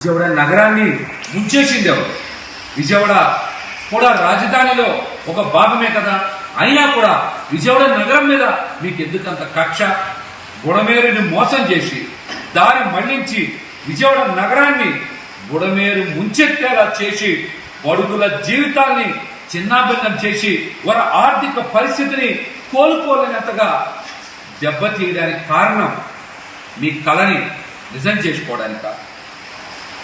విజయవాడ నగరాన్ని ముంచేసింది ఎవరు? విజయవాడ కూడా రాజధానిలో ఒక భాగమే కదా. అయినా కూడా విజయవాడ నగరం మీద మీకు ఎందుకంత కక్ష? బుడమేరుని మోసం చేసి దారి మళ్లించి విజయవాడ నగరాన్ని బుడమేరు ముంచెత్తేలా చేసి బడుగుల జీవితాల్ని చిన్నాభిన్నం చేసి వారి ఆర్థిక పరిస్థితిని కోలుకోలేనంతగా దెబ్బతీయడానికి కారణం మీ కళని నిజం చేసుకోవడానిక?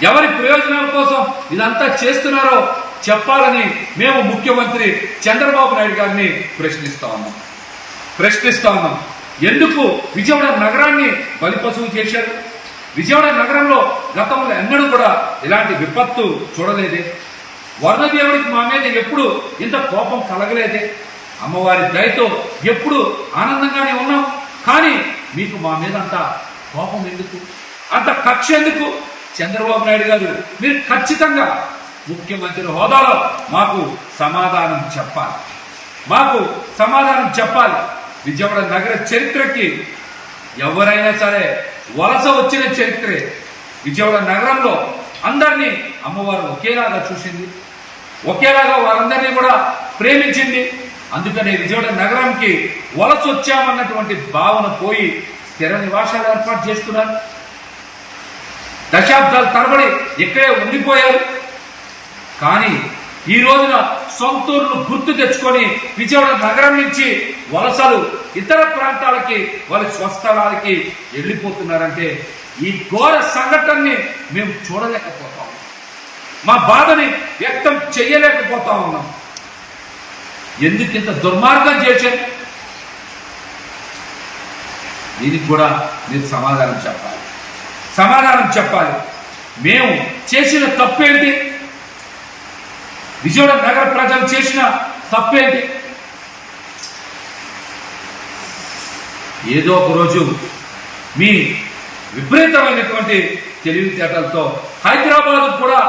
ఎవరి ప్రయోజనాల కోసం ఇదంతా చేస్తున్నారో చెప్పాలని మేము ముఖ్యమంత్రి చంద్రబాబు నాయుడు గారిని ప్రశ్నిస్తా ఉన్నాం. ఎందుకు విజయవాడ నగరాన్ని బలిపశువు చేశారు? విజయవాడ నగరంలో గతంలో ఎన్నడూ కూడా ఇలాంటి విపత్తు చూడలేదే. వర్ణదేవుడికి మా మీద ఎప్పుడు ఇంత కోపం కలగలేదే. అమ్మవారి దయతో ఎప్పుడు ఆనందంగానే ఉన్నాం. కానీ మీకు మా మీద అంత కోపం ఎందుకు, అంత కక్ష ఎందుకు? చంద్రబాబు నాయుడు గారు మీరు ఖచ్చితంగా ముఖ్యమంత్రి హోదాలో మాకు సమాధానం చెప్పాలి. విజయవాడ నగర చరిత్రకి ఎవరైనా సరే వలస వచ్చిన చరిత్రే. విజయవాడ నగరంలో అందరినీ అమ్మవారు ఒకేలాగా చూసింది, ఒకేలాగా వారందరినీ కూడా ప్రేమించింది. అందుకనే విజయవాడ నగరానికి వలస వచ్చామన్నటువంటి భావన పోయి స్థిర నివాసాలు ఏర్పాటు చేసుకున్నారు. దశాబ్దాల తరబడి ఇక్కడే ఉండిపోయారు. కానీ ఈ రోజున సొంతూరును గుర్తు తెచ్చుకొని విజయవాడ నగరం నుంచి వలసలు ఇతర ప్రాంతాలకి వాళ్ళ స్వస్థలాలకి వెళ్ళిపోతున్నారంటే ఈ ఘోర సంఘటనని మేము చూడలేకపోతాం. మా బాధని వ్యక్తం చెయ్యలేకపోతా ఉన్నాం. ఎందుకు ఇంత దుర్మార్గం చేశారు? దీనికి కూడా మీరు సమాధానం చెప్పాలి. మేము చేసిన తప్పేంటి? విజయవాడ నగర ప్రజలు చేసిన తప్పేంటి? ఏదో ఒక రోజు మీ విపరీతమైనటువంటి తెలివితేటలతో హైదరాబాద్ కూడా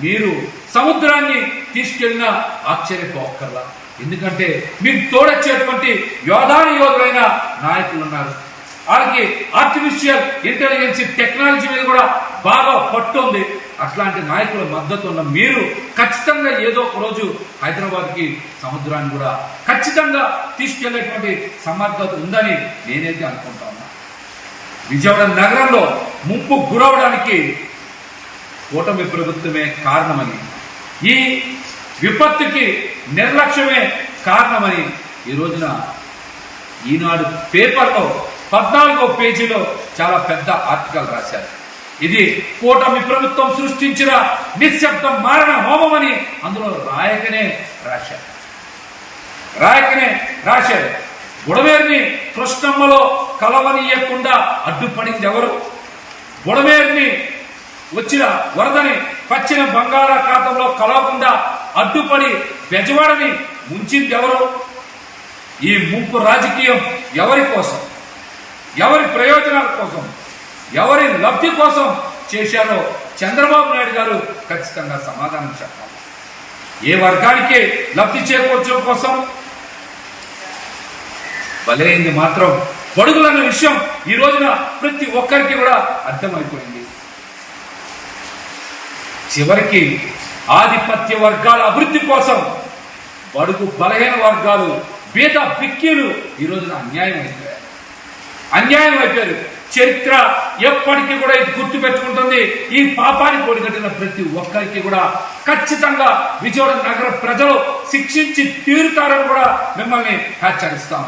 మీరు సముద్రాన్ని తీసుకెళ్ళిన ఆశ్చర్యపోకర్లా. ఎందుకంటే మీకు తోడొచ్చేటువంటి యోధులైన నాయకులు ఉన్నారు. వాళ్ళకి ఆర్టిఫిషియల్ ఇంటెలిజెన్స్ టెక్నాలజీ మీద కూడా బాగా పట్టుంది. అట్లాంటి నాయకుల మద్దతు ఉన్న మీరు ఖచ్చితంగా ఏదో ఒక రోజు హైదరాబాద్కి సముద్రాన్ని కూడా ఖచ్చితంగా తీసుకెళ్లేటువంటి సమర్థత ఉందని నేనైతే అనుకుంటా ఉన్నా. విజయవాడ నగరంలో ముంపు గురవడానికి కూటమి ప్రభుత్వమే కారణమని, ఈ విపత్తుకి నిర్లక్ష్యమే కారణమని ఈ రోజున ఈనాడు పేపర్లో 14వ పేజీలో చాలా పెద్ద ఆర్టికల్ రాశారు. ఇది కూటమి ప్రభుత్వం సృష్టించిన నిశ్శబ్ద మారణ హోమమని అందులో రాయకనే రాశారు. బుడమేరుని కృష్ణమ్మలో కలవనీయకుండా అడ్డుపడింది ఎవరు? బుడమేరుని వచ్చిన వరదని పచ్చిన బంగాళాఖాతంలో కలవకుండా అడ్డుపడి బెజవాడని ముంచింది ఎవరు? ఈ ముంపు రాజకీయం ఎవరి కోసం, ఎవరి ప్రయోజనాల కోసం, ఎవరి లబ్ధి కోసం చేశారో చంద్రబాబు నాయుడు గారు ఖచ్చితంగా సమాధానం చెప్పాలి. ఏ వర్గానికి లబ్ధి చేకూర్చడం కోసం బలైంది మాత్రం బడుగులన్న విషయం ఈ రోజున ప్రతి ఒక్కరికి కూడా అర్థమైపోయింది. చివరికి ఆధిపత్య వర్గాల అభివృద్ధి కోసం బడుగు బలహీన వర్గాలు, బీద బిక్కీలు ఈ రోజున అన్యాయం అయిపోయారు. చరిత్ర ఎప్పటికీ కూడా ఇది గుర్తు పెట్టుకుంటుంది. ఈ పాపానికి ఒడిగట్టిన ప్రతి ఒక్కరికి కూడా ఖచ్చితంగా విజయవాడ నగర ప్రజలు శిక్షించి తీరుతారని కూడా మిమ్మల్ని హెచ్చరిస్తా ఉన్నారు.